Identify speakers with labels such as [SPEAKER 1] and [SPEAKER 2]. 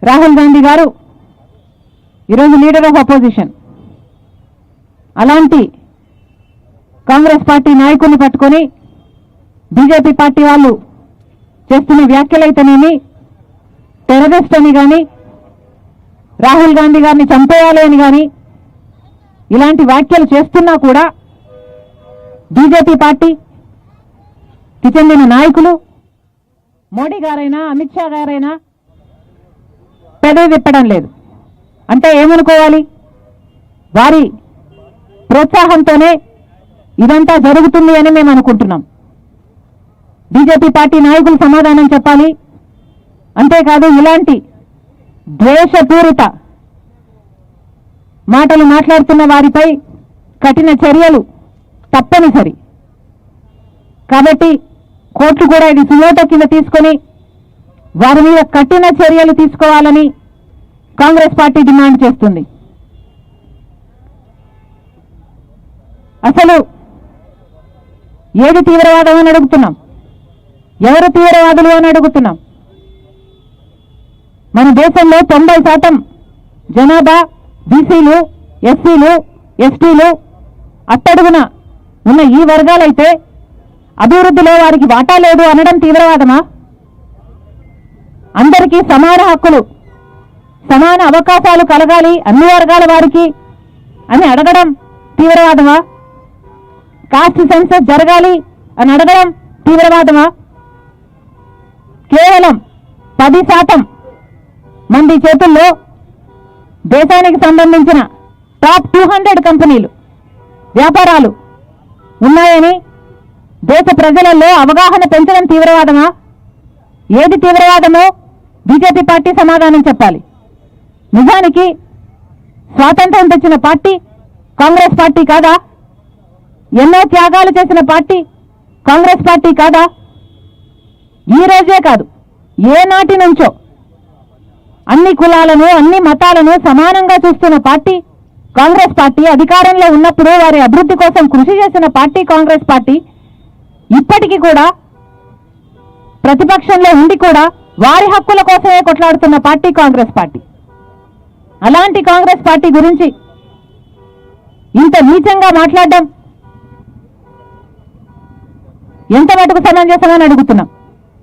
[SPEAKER 1] రాహుల్ గాంధీ గారు ఈరోజు leader of opposition. అలాంటి కాంగ్రెస్ పార్టీ నాయకుల్ని పట్టుకొని బీజేపీ పార్టీ వాళ్ళు చేస్తున్న వ్యాఖ్యలైతేనేమి, టెర్రరిస్ట్ అని కానీ, రాహుల్ గాంధీ గారిని చంపేయాలి అని కానీ ఇలాంటి వ్యాఖ్యలు చేస్తున్నా కూడా బీజేపీ పార్టీకి చెందిన నాయకులు, మోడీ గారైనా అమిత్ షా గారైనా పెదవి విప్పడం లేదు. అంటే ఏమనుకోవాలి? వారి ప్రోత్సాహంతోనే ఇదంతా జరుగుతుంది అని మేము అనుకుంటున్నాం. బీజేపీ పార్టీ నాయకులు సమాధానం చెప్పాలి. అంతేకాదు ఇలాంటి ద్వేషపూరిత మాటలు మాట్లాడుతున్న వారిపై కఠిన చర్యలు తప్పనిసరి. కాబట్టి కోర్టు కూడా ఇది సుమోటో కింద తీసుకొని వారి మీద కఠిన చర్యలు తీసుకోవాలని కాంగ్రెస్ పార్టీ డిమాండ్ చేస్తుంది. అసలు ఏది తీవ్రవాదం అని అడుగుతున్నాం, ఎవరు తీవ్రవాదులు అని అడుగుతున్నాం. మన దేశంలో 90% జనాభా బీసీలు, ఎస్సీలు, ఎస్టీలు, అట్టడుగున ఉన్న ఈ వర్గాలైతే అభివృద్ధిలో వారికి వాటా లేదు అనడం తీవ్రవాదమా? అందరికీ సమాన హక్కులు, సమాన అవకాశాలు కలగాలి అన్ని వర్గాల వారికి అని అడగడం తీవ్రవాదమా? కాస్ట్ సెన్సస్ జరగాలి అని అడగడం తీవ్రవాదమా? కేవలం 10% మంది చేతుల్లో దేశానికి సంబంధించిన టాప్ 200 కంపెనీలు, వ్యాపారాలు ఉన్నాయని దేశ ప్రజలలో అవగాహన పెంచడం తీవ్రవాదమా? ఏది తీవ్రవాదమో బీజేపీ పార్టీ సమాధానం చెప్పాలి. నిజానికి స్వాతంత్రం తెచ్చిన పార్టీ కాంగ్రెస్ పార్టీ కాదా? ఎన్నో త్యాగాలు చేసిన పార్టీ కాంగ్రెస్ పార్టీ కాదా? ఈ రోజే కాదు, ఏ నాటి నుంచో అన్ని కులాలను, అన్ని మతాలను సమానంగా చూస్తున్న పార్టీ కాంగ్రెస్ పార్టీ. అధికారంలో ఉన్నప్పుడు వారి అభివృద్ధి కోసం కృషి చేసిన పార్టీ కాంగ్రెస్ పార్టీ. ఇప్పటికీ కూడా ప్రతిపక్షంలో ఉండి కూడా వారి హక్కుల కోసమే కొట్లాడుతున్న పార్టీ కాంగ్రెస్ పార్టీ. అలాంటి కాంగ్రెస్ పార్టీ గురించి ఇంత నీచంగా మాట్లాడడం ఎంత మటుకు సమంజసమని అడుగుతున్నాం.